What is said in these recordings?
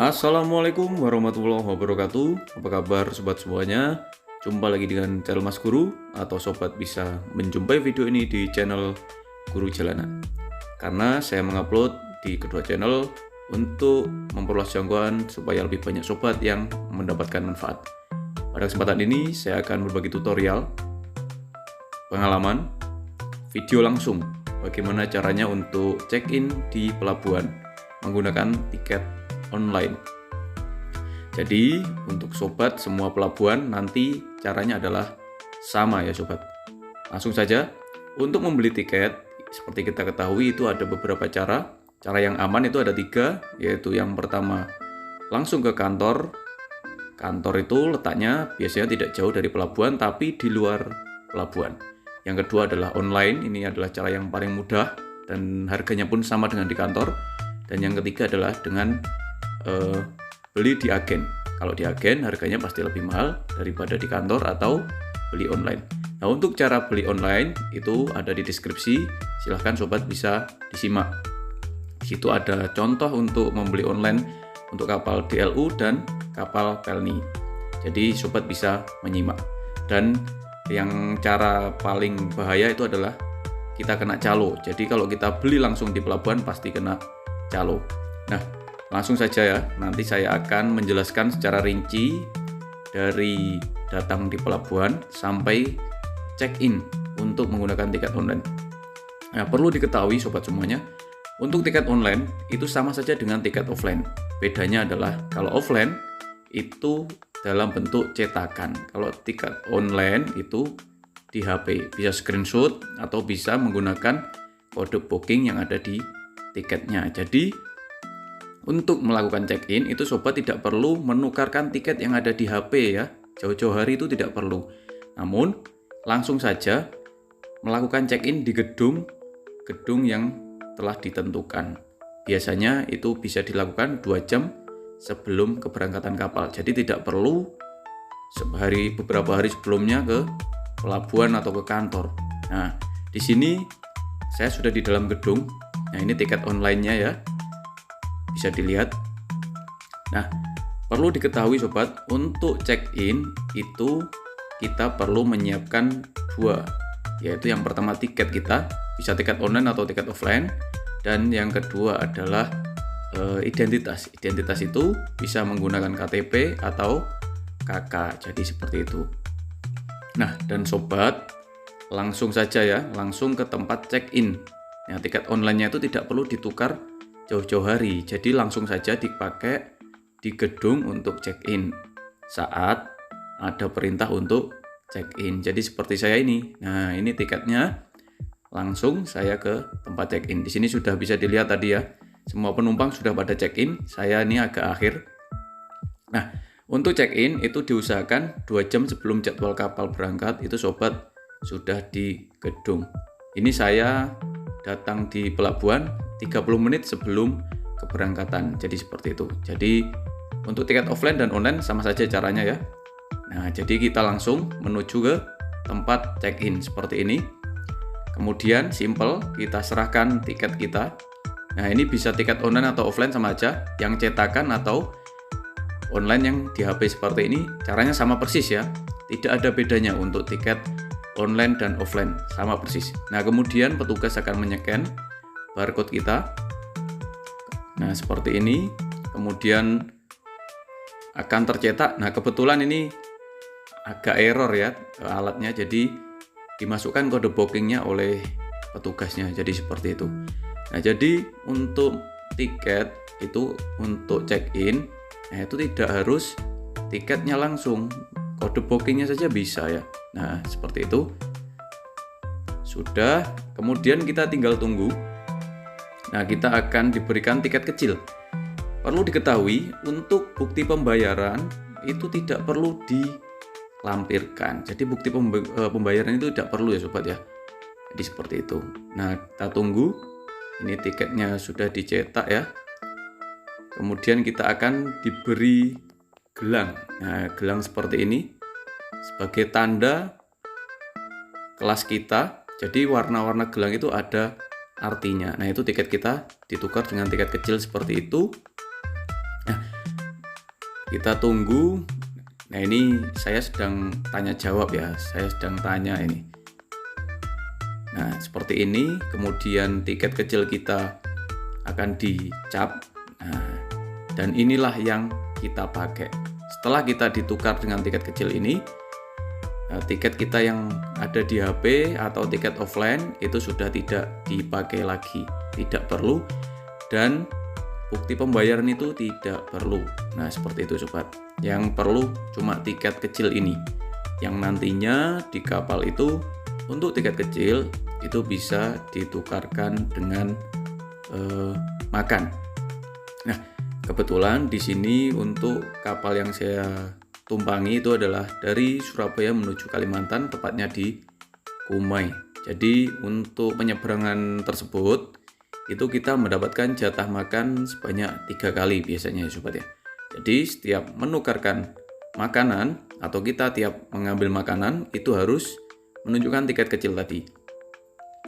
Assalamualaikum warahmatullahi wabarakatuh. Apa kabar sobat semuanya? Jumpa lagi dengan channel Mas Guru, atau sobat bisa menjumpai video ini di channel Guru Jalanan. Karena saya mengupload di kedua channel untuk memperluas jangkauan supaya lebih banyak sobat yang mendapatkan manfaat. Pada kesempatan ini saya akan berbagi tutorial, pengalaman, video langsung bagaimana caranya untuk check-in di pelabuhan menggunakan tiket online. Jadi untuk sobat semua pelabuhan nanti caranya adalah sama ya sobat. Langsung saja, untuk membeli tiket seperti kita ketahui itu ada beberapa cara. Cara yang aman itu ada 3, yaitu yang pertama langsung ke kantor. Kantor itu letaknya biasanya tidak jauh dari pelabuhan tapi di luar pelabuhan. Yang kedua adalah online, ini adalah cara yang paling mudah dan harganya pun sama dengan di kantor. Dan yang ketiga adalah dengan beli di agen. Kalau di agen harganya pasti lebih mahal daripada di kantor atau beli online. Nah, untuk cara beli online itu ada di deskripsi, silahkan sobat bisa disimak. Di situ ada contoh untuk membeli online untuk kapal DLU dan kapal Pelni. Jadi sobat bisa menyimak. Dan yang cara paling bahaya itu adalah kita kena calo. Jadi kalau kita beli langsung di pelabuhan pasti kena calo. Nah, langsung saja ya, nanti saya akan menjelaskan secara rinci dari datang di pelabuhan sampai check-in untuk menggunakan tiket online. Nah, perlu diketahui sobat semuanya, untuk tiket online itu sama saja dengan tiket offline. Bedanya adalah kalau offline itu dalam bentuk cetakan. Kalau tiket online itu di HP, bisa screenshot atau bisa menggunakan kode booking yang ada di tiketnya. Jadi untuk melakukan check-in itu sobat tidak perlu menukarkan tiket yang ada di HP ya. Jauh-jauh hari itu tidak perlu. Namun langsung saja melakukan check-in di gedung yang telah ditentukan. Biasanya itu bisa dilakukan 2 jam sebelum keberangkatan kapal. Jadi tidak perlu beberapa hari sebelumnya ke pelabuhan atau ke kantor. Nah, di sini saya sudah di dalam gedung. Nah, ini tiket online-nya ya. Bisa dilihat. Nah, perlu diketahui sobat, untuk check-in itu kita perlu menyiapkan 2, yaitu yang pertama tiket kita, bisa tiket online atau tiket offline, dan yang kedua adalah identitas. Identitas itu bisa menggunakan KTP atau KK, jadi seperti itu. Nah, dan sobat langsung saja ya, langsung ke tempat check-in. Nah, tiket online-nya itu tidak perlu ditukar jauh-jauh hari, jadi langsung saja dipakai di gedung untuk check-in saat ada perintah untuk check-in. Jadi seperti saya ini. Nah, ini tiketnya, langsung saya ke tempat check-in. Di sini sudah bisa dilihat tadi ya, semua penumpang sudah pada check-in, saya ini agak akhir. Nah, untuk check-in itu diusahakan 2 jam sebelum jadwal kapal berangkat itu sobat sudah di gedung. Ini saya datang di pelabuhan 30 menit sebelum keberangkatan. Jadi seperti itu. Jadi untuk tiket offline dan online sama saja caranya ya. Nah, jadi kita langsung menuju ke tempat check-in seperti ini. Kemudian simple, kita serahkan tiket kita. Nah, ini bisa tiket online atau offline sama aja. Yang cetakan atau online yang di HP seperti ini, caranya sama persis ya. Tidak ada bedanya untuk tiket online dan offline, sama persis. Nah, kemudian petugas akan men-scan barcode kita. Nah, seperti ini. Kemudian akan tercetak. Nah, kebetulan ini agak error ya alatnya, jadi dimasukkan kode bookingnya oleh petugasnya. Jadi seperti itu. Nah, jadi untuk tiket itu untuk check-in, nah itu tidak harus tiketnya langsung, kode bookingnya saja bisa ya. Nah, seperti itu. Sudah, kemudian kita tinggal tunggu. Nah, kita akan diberikan tiket kecil. Perlu diketahui, untuk bukti pembayaran itu tidak perlu dilampirkan. Jadi bukti pembayaran itu tidak perlu ya sobat ya. Jadi seperti itu. Nah, kita tunggu. Ini tiketnya sudah dicetak ya. Kemudian kita akan diberi gelang. Nah, gelang seperti ini sebagai tanda kelas kita. Jadi warna-warna gelang itu ada artinya. Nah, itu tiket kita ditukar dengan tiket kecil seperti itu. Nah, kita tunggu. Nah, ini saya sedang tanya jawab ya, saya sedang tanya ini. Nah, seperti ini, kemudian tiket kecil kita akan dicap. Nah, dan inilah yang kita pakai. Setelah kita ditukar dengan tiket kecil ini, tiket kita yang ada di HP atau tiket offline itu sudah tidak dipakai lagi, tidak perlu, dan bukti pembayaran itu tidak perlu. Nah, seperti itu sobat. Yang perlu cuma tiket kecil ini, yang nantinya di kapal itu untuk tiket kecil itu bisa ditukarkan dengan makan. Nah, kebetulan di sini untuk kapal yang saya tumpangi itu adalah dari Surabaya menuju Kalimantan, tepatnya di Kumai. Jadi untuk penyeberangan tersebut itu kita mendapatkan jatah makan sebanyak 3 kali biasanya ya sobat ya. Jadi setiap menukarkan makanan atau kita tiap mengambil makanan itu harus menunjukkan tiket kecil tadi.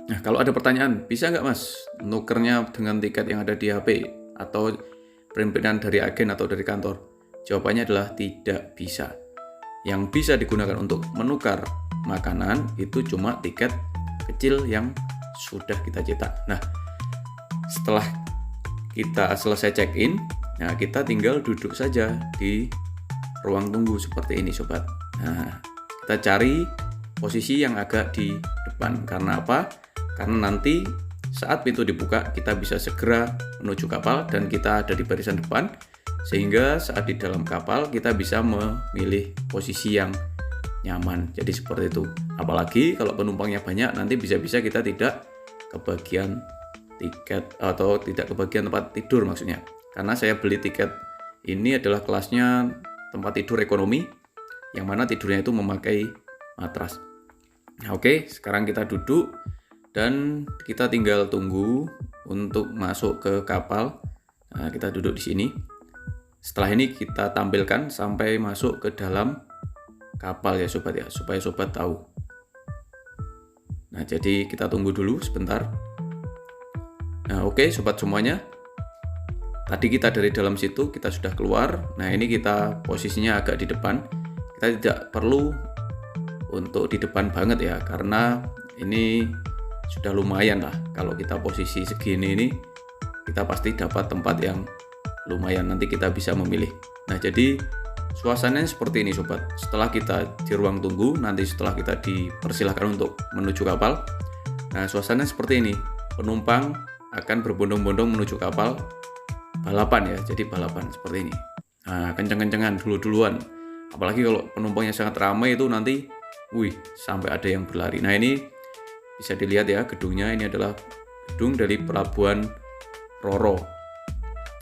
Nah, kalau ada pertanyaan, bisa nggak mas nukernya dengan tiket yang ada di HP atau printan dari agen atau dari kantor? Jawabannya adalah tidak bisa. Yang bisa digunakan untuk menukar makanan itu cuma tiket kecil yang sudah kita cetak. Nah, setelah kita selesai check-in, nah kita tinggal duduk saja di ruang tunggu seperti ini sobat. Nah, kita cari posisi yang agak di depan. Karena apa? Karena nanti saat pintu dibuka kita bisa segera menuju kapal dan kita ada di barisan depan, sehingga saat di dalam kapal kita bisa memilih posisi yang nyaman. Jadi seperti itu. Apalagi kalau penumpangnya banyak, nanti bisa-bisa kita tidak kebagian tiket atau tidak kebagian tempat tidur maksudnya. Karena saya beli tiket ini adalah kelasnya tempat tidur ekonomi, yang mana tidurnya itu memakai matras. Nah, oke, sekarang kita duduk dan kita tinggal tunggu untuk masuk ke kapal. Nah, kita duduk di sini. Setelah ini kita tampilkan sampai masuk ke dalam kapal ya sobat ya, supaya sobat tahu. Nah, jadi kita tunggu dulu sebentar. Nah, oke sobat semuanya. Tadi kita dari dalam situ kita sudah keluar. Nah, ini kita posisinya agak di depan. Kita tidak perlu untuk di depan banget ya, karena ini sudah lumayan lah. Kalau kita posisi segini ini, kita pasti dapat tempat yang lumayan. Nanti kita bisa memilih. Nah, jadi suasananya seperti ini sobat. Setelah kita di ruang tunggu, nanti setelah kita dipersilahkan untuk menuju kapal, nah suasananya seperti ini. Penumpang akan berbondong-bondong menuju kapal, balapan ya, jadi balapan seperti ini. Nah, kenceng-kencengan dulu-duluan. Apalagi kalau penumpangnya sangat ramai itu nanti, sampai ada yang berlari. Nah, ini bisa dilihat ya gedungnya. Ini adalah gedung dari Pelabuhan Roro.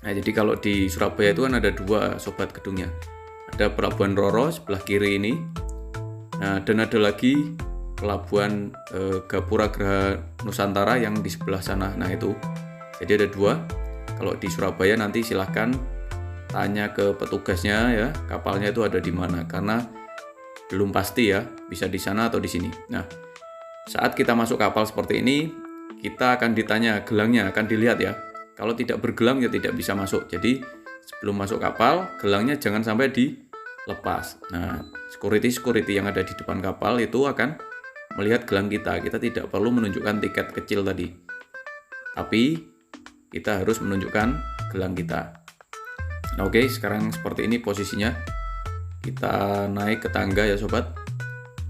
Nah, jadi kalau di Surabaya itu kan ada 2 sobat gedungnya. Ada Pelabuhan Roro sebelah kiri ini. Nah, dan ada lagi Pelabuhan Gapura Graha Nusantara yang di sebelah sana. Nah, itu. Jadi ada 2. Kalau di Surabaya nanti silahkan tanya ke petugasnya ya, kapalnya itu ada di mana, karena belum pasti ya, bisa di sana atau di sini. Nah, saat kita masuk kapal seperti ini, kita akan ditanya gelangnya, akan dilihat ya. Kalau tidak bergelang ya tidak bisa masuk. Jadi sebelum masuk kapal, gelangnya jangan sampai dilepas. Nah, security yang ada di depan kapal itu akan melihat gelang kita. Kita tidak perlu menunjukkan tiket kecil tadi, tapi kita harus menunjukkan gelang kita. Nah, oke, sekarang seperti ini posisinya. Kita naik ke tangga ya sobat.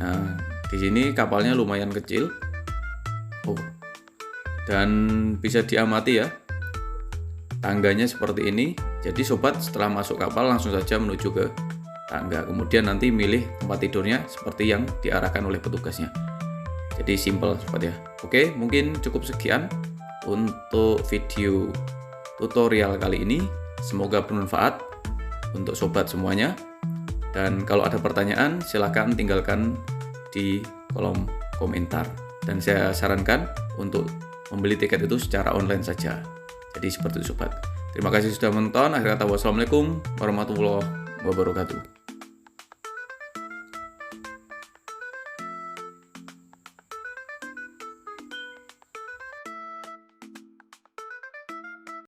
Nah, di sini kapalnya lumayan kecil. Dan bisa diamati ya, tangganya seperti ini. Jadi sobat setelah masuk kapal langsung saja menuju ke tangga. Kemudian nanti milih tempat tidurnya seperti yang diarahkan oleh petugasnya. Jadi simple sobat ya. Oke, mungkin cukup sekian untuk video tutorial kali ini. Semoga bermanfaat untuk sobat semuanya. Dan kalau ada pertanyaan silahkan tinggalkan di kolom komentar. Dan saya sarankan untuk membeli tiket itu secara online saja. Jadi seperti itu sobat. Terima kasih sudah menonton. Akhir kata wassalamualaikum warahmatullahi wabarakatuh.